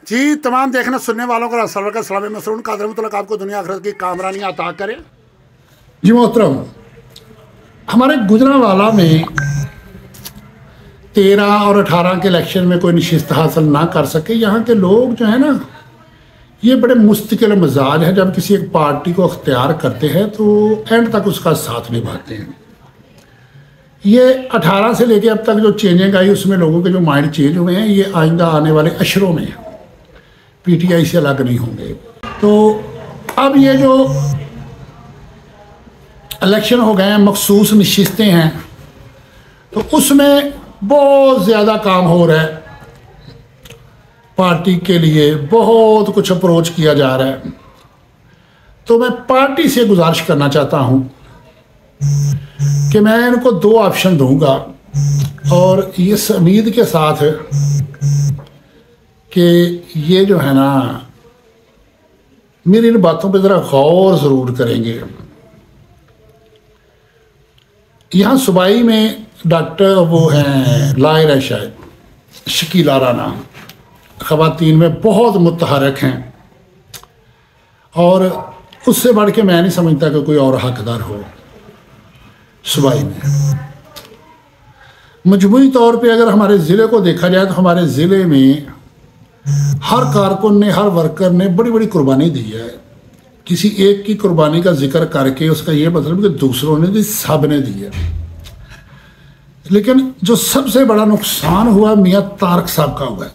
जी तमाम देखने सुनने वालों का सरवर का सलाम मसरून कादर मुतलक आपको दुनिया आखिरत की कामरानी अता करे। जी मोहतरम, हमारे गुजरांवाला में 13 और 18 के इलेक्शन में कोई नशिस्त हासिल ना कर सके। यहाँ के लोग जो है ना, ये बड़े मुस्तकिल मिजाज है। जब किसी एक पार्टी को अख्तियार करते हैं तो एंड तक उसका साथ निभाते हैं। ये 18 से लेके अब तक जो चेंजिंग आई उसमें लोगों के जो माइंड चेंज हुए हैं, ये आइंदा आने वाले अशरों में पीटीआई से अलग नहीं होंगे। तो अब ये जो इलेक्शन हो गए हैं, मखसूस नशिस्तें हैं, तो उसमें बहुत ज़्यादा काम हो रहा है। पार्टी के लिए बहुत कुछ अप्रोच किया जा रहा है। तो मैं पार्टी से गुजारिश करना चाहता हूं कि मैं इनको 2 ऑप्शन दूंगा, और इस उम्मीद के साथ कि ये जो है ना, मेरी इन बातों पे ज़रा गौर ज़रूर करेंगे। यहाँ सूबाई में डॉक्टर वो हैं लायर है शायद, शकीला राना, ख़वातीन में बहुत मुतहरक हैं, और उससे बढ़ के मैं नहीं समझता कि कोई और हकदार हो सूबाई में। मजमूई तौर पे अगर हमारे ज़िले को देखा जाए तो हमारे ज़िले में हर कारकुन ने, हर वर्कर ने बड़ी बड़ी कुर्बानी दी है। किसी एक की कुर्बानी का जिक्र करके उसका ये मतलब कि दूसरों ने दी, सब ने दी है। लेकिन जो सबसे बड़ा नुकसान हुआ मियां तारक साहब का हुआ है।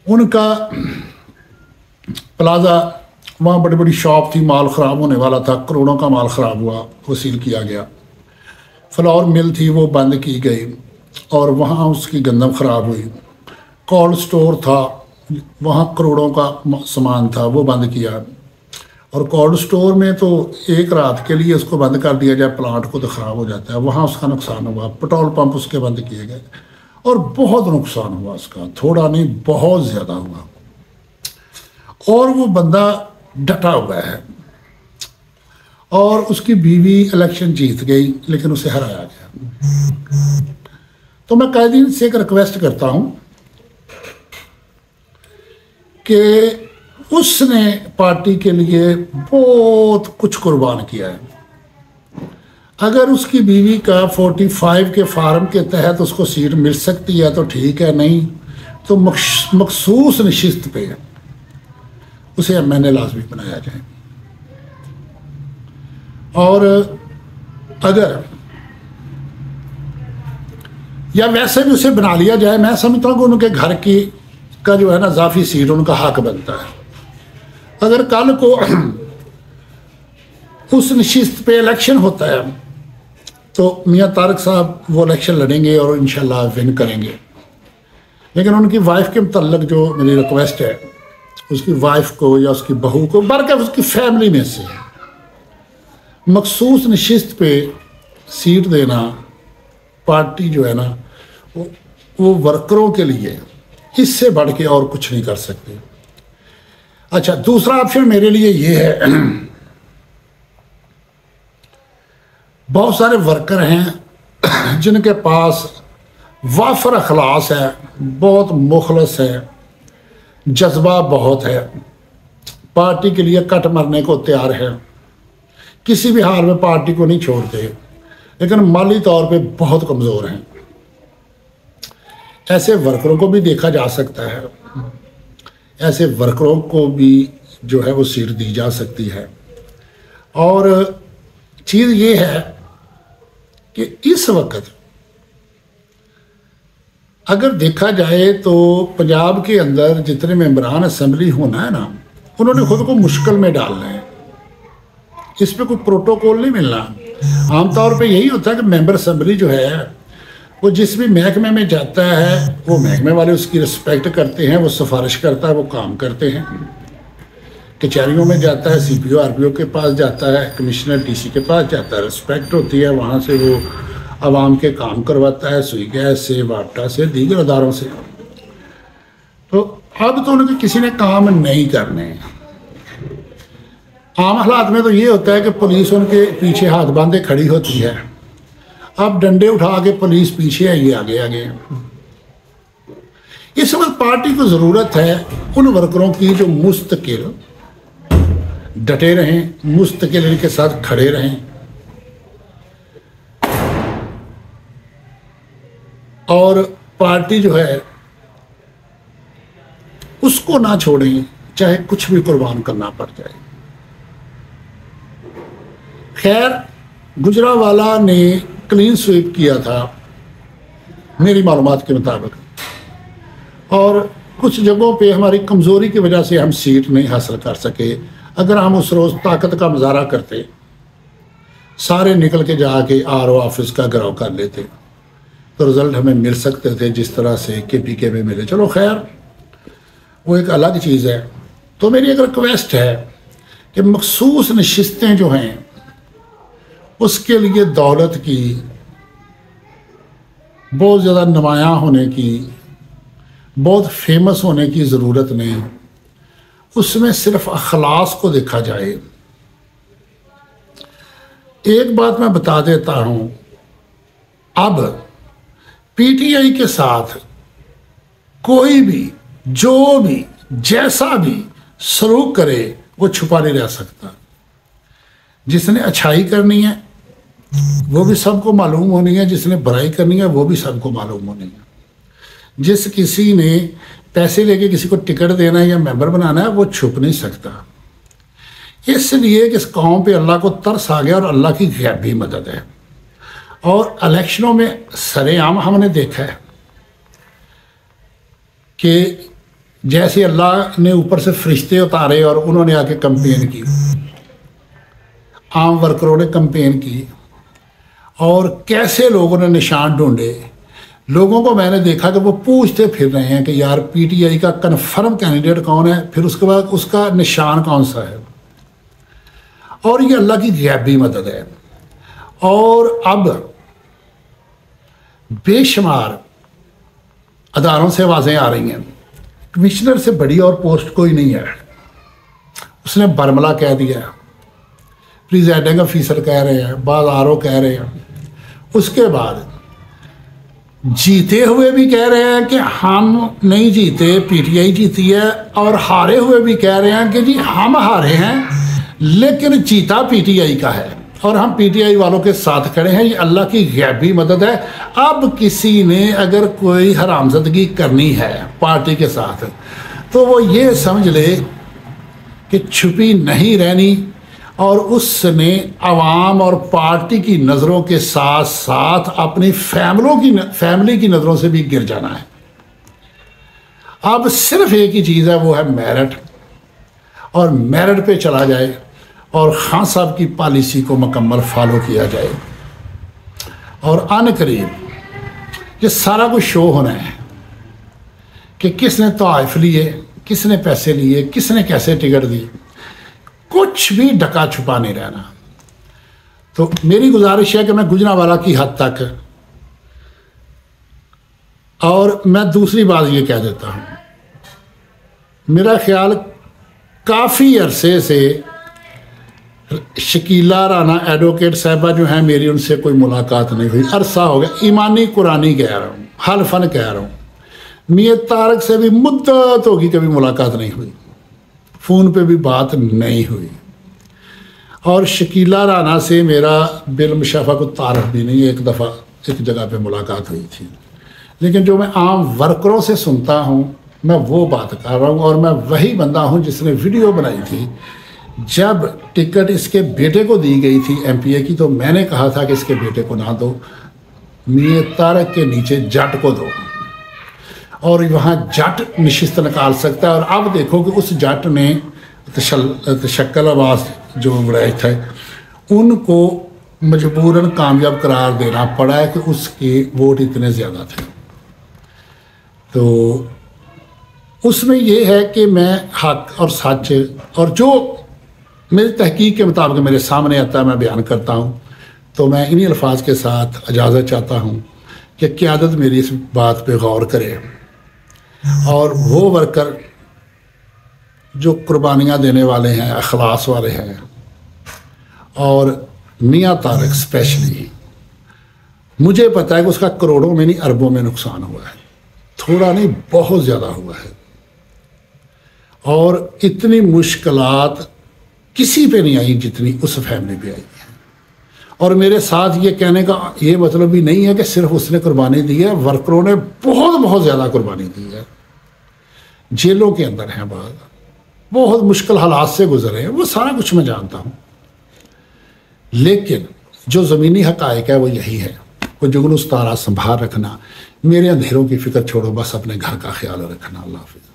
उनका प्लाजा, वहाँ बड़ी बड़ी शॉप थी, माल ख़राब होने वाला था, करोड़ों का माल ख़राब हुआ, वो सील किया गया। फ्लावर मिल थी वो बंद की गई और वहाँ उसकी गंदम ख़राब हुई। कोल्ड स्टोर था, वहाँ करोड़ों का सामान था, वो बंद किया। और कोल्ड स्टोर में तो एक रात के लिए उसको बंद कर दिया जाए प्लांट को तो ख़राब हो जाता है, वहाँ उसका नुकसान हुआ। पेट्रोल पंप उसके बंद किए गए और बहुत नुकसान हुआ उसका, थोड़ा नहीं बहुत ज़्यादा हुआ। और वो बंदा डटा हुआ है और उसकी बीवी इलेक्शन जीत गई लेकिन उसे हराया गया। तो मैं कायदीन से एक रिक्वेस्ट करता हूँ कि उसने पार्टी के लिए बहुत कुछ कुर्बान किया है। अगर उसकी बीवी का 45 के फार्म के तहत उसको सीट मिल सकती है तो ठीक है, नहीं तो मखसूस नशिस्त पे उसे एमएनए लाजमी बनाया जाए। और अगर या वैसे भी उसे बना लिया जाए, मैं समझता हूँ कि उनके घर की का जो है ना इजाफी सीट उनका हक बनता है। अगर कल को उस नशिस्त पे इलेक्शन होता है तो मियां तारक साहब वो इलेक्शन लड़ेंगे और इंशाल्लाह विन करेंगे। लेकिन उनकी वाइफ के मतलब जो मेरी रिक्वेस्ट है, उसकी वाइफ को या उसकी बहू को, बल्कि उसकी फैमिली में से मखसूस नशिस्त पे सीट देना, पार्टी जो है ना वो वर्करों के लिए इससे बढ़ के और कुछ नहीं कर सकते। अच्छा, दूसरा ऑप्शन मेरे लिए ये है, बहुत सारे वर्कर हैं जिनके पास वाफर अखलास है, बहुत मुखलस है, जज्बा बहुत है, पार्टी के लिए कट मरने को तैयार है, किसी भी हाल में पार्टी को नहीं छोड़ते, लेकिन माली तौर पे बहुत कमज़ोर हैं। ऐसे वर्करों को भी देखा जा सकता है, ऐसे वर्करों को भी जो है वो सीट दी जा सकती है। और चीज़ ये है कि इस वक्त अगर देखा जाए तो पंजाब के अंदर जितने मेंबरान असम्बली होना है ना, उन्होंने खुद को मुश्किल में डालना है। इस पर कोई प्रोटोकॉल नहीं मिलना। आमतौर पे यही होता है कि मेंबर असम्बली जो है वो जिस भी महकमे में जाता है वो महकमे वाले उसकी रिस्पेक्ट करते हैं, वो सिफारिश करता है, वो काम करते हैं। कचहरियों में जाता है, सीपीओ आरपीओ के पास जाता है, कमिश्नर डीसी के पास जाता है, रिस्पेक्ट होती है, वहाँ से वो आवाम के काम करवाता है, सुई गैस से, वापटा से, दीगर अदारों से। तो अब तो उनके किसी ने काम नहीं करने हैं। आम हालात में तो ये होता है कि पुलिस उनके पीछे हाथ बांधे खड़ी होती है, अब डंडे उठा के पुलिस पीछे है, ये आगे आगे। इस वक्त पार्टी को ज़रूरत है उन वर्करों की जो मुस्तकिल डटे रहें, मुस्तकिल इनके साथ खड़े रहें और पार्टी जो है उसको ना छोड़ें, चाहे कुछ भी कुर्बान करना पड़ जाए। खैर, गुजरावाला ने क्लीन स्वीप किया था मेरी मालूमात के मुताबिक, और कुछ जगहों पे हमारी कमज़ोरी की वजह से हम सीट नहीं हासिल कर सके। अगर हम उस रोज़ ताकत का मुजाहरा करते, सारे निकल के जाके आर ओ ऑफिस का घेराव कर लेते, तो रिज़ल्ट हमें मिल सकते थे जिस तरह से KPK में मिले। चलो खैर, वो एक अलग चीज़ है। तो मेरी एक रिक्वेस्ट है कि मखसूस नशिस्तें जो हैं उसके लिए दौलत की, बहुत ज़्यादा नुमायाँ होने की, बहुत फेमस होने की ज़रूरत नहीं। उसमें सिर्फ अखलास को देखा जाए। एक बात मैं बता देता हूँ, अब PTI के साथ कोई भी, जो भी, जैसा भी सलूक करे वो छुपा नहीं रह सकता। जिसने अच्छाई करनी है वो भी सबको मालूम होनी है, जिसने बुराई करनी है वो भी सबको मालूम होनी है। जिस किसी ने पैसे लेके किसी को टिकट देना है या मेंबर बनाना है वो छुप नहीं सकता। इसलिए कि इस कौम पे अल्लाह को तरस आ गया और अल्लाह की गैबी मदद है। और इलेक्शनों में सरेआम हमने देखा है कि जैसे अल्लाह ने ऊपर से फरिश्ते उतारे और उन्होंने आके कंपेन की, आम वर्करों ने कंपेन की और कैसे लोगों ने निशान ढूंढे। लोगों को मैंने देखा कि वो पूछते फिर रहे हैं कि यार PTI का कन्फर्म कैंडिडेट कौन है, फिर उसके बाद उसका निशान कौन सा है। और ये अल्लाह की गैबी मदद है। और अब बेशुमार अदारों से आवाज़ें आ रही हैं, कमिश्नर से बड़ी और पोस्ट कोई नहीं है। उसने बरमला कह दिया, प्रिजाइडिंग ऑफिसर कह रहे हैं, बाद RO कह रहे हैं, उसके बाद जीते हुए भी कह रहे हैं कि हम नहीं जीते, PTI जीती है, और हारे हुए भी कह रहे हैं कि जी हम हारे हैं लेकिन जीता PTI का है और हम PTI वालों के साथ खड़े हैं। ये अल्लाह की गैबी मदद है। अब किसी ने अगर कोई हरामजदगी करनी है पार्टी के साथ तो वो ये समझ ले कि छुपी नहीं रहनी और उसने अवाम और पार्टी की नज़रों के साथ साथ अपनी फैमिली की नज़रों से भी गिर जाना है। अब सिर्फ एक ही चीज़ है, वो है मेरिट, और मेरिट पे चला जाए और खान साहब की पॉलिसी को मुकम्मल फॉलो किया जाए। और आने करीब ये सारा कुछ शो होना है कि किसने तोहफ़ लिए, किसने पैसे लिए, किसने कैसे टिकट दी, कुछ भी ढका छुपा नहीं रहना। तो मेरी गुजारिश है कि मैं गुजरावाला की हद तक, और मैं दूसरी बात ये कह देता हूँ, मेरा ख्याल काफ़ी अरसे से शकीला राना एडवोकेट साहबा जो हैं, मेरी उनसे कोई मुलाकात नहीं हुई। अरसा हो गया, ईमानी कुरानी कह रहा हूँ, हल्फन कह रहा हूँ। मियां तारक से भी मुद्दत होगी कभी मुलाकात नहीं हुई, फ़ोन पे भी बात नहीं हुई। और शकीला राना से मेरा बिलमुशाफा को तारफ भी नहीं, एक दफ़ा एक जगह पे मुलाकात हुई थी। लेकिन जो मैं आम वर्करों से सुनता हूँ मैं वो बात कर रहा हूँ, और मैं वही बंदा हूँ जिसने वीडियो बनाई थी जब टिकट इसके बेटे को दी गई थी MPA की, तो मैंने कहा था कि इसके बेटे को ना दो, मियां तारक के नीचे जट को दो और वहाँ जट नशिस्त निकाल सकता है। और अब देखो कि उस जट ने तशक्कल आवाज़ जो रहे थे उनको मजबूरन कामयाब करार देना पड़ा है कि उसके वोट इतने ज़्यादा थे। तो उसमें ये है कि मैं हक और सच और जो मेरी तहकीक के मुताबिक मेरे सामने आता है मैं बयान करता हूँ। तो मैं इन्हीं अल्फाज के साथ इजाज़त चाहता हूँ कि क़यादत मेरी इस बात पे गौर करे और वो वर्कर जो कुर्बानियाँ देने वाले हैं, अखलास वाले हैं, और मियां तारक स्पेशली, मुझे पता है कि उसका करोड़ों में नहीं अरबों में नुकसान हुआ है। थोड़ा नहीं, बहुत ज़्यादा हुआ है। और इतनी मुश्किलात किसी पे नहीं आई जितनी उस फैमिली पे आई है। और मेरे साथ ये कहने का ये मतलब भी नहीं है कि सिर्फ उसने कुर्बानी दी है, वर्करों ने बहुत बहुत ज़्यादा कुर्बानी दी है। जेलों के अंदर हैं बाग, बहुत मुश्किल हालात से गुजरे हैं, वो सारा कुछ मैं जानता हूँ। लेकिन जो ज़मीनी हक़ाइक़ है वो यही है, वो जुगनू तारा संभाल रखना, मेरे अंधेरों की फ़िक्र छोड़ो, बस अपने घर का ख्याल रखना। अल्लाह हाफ़िज़।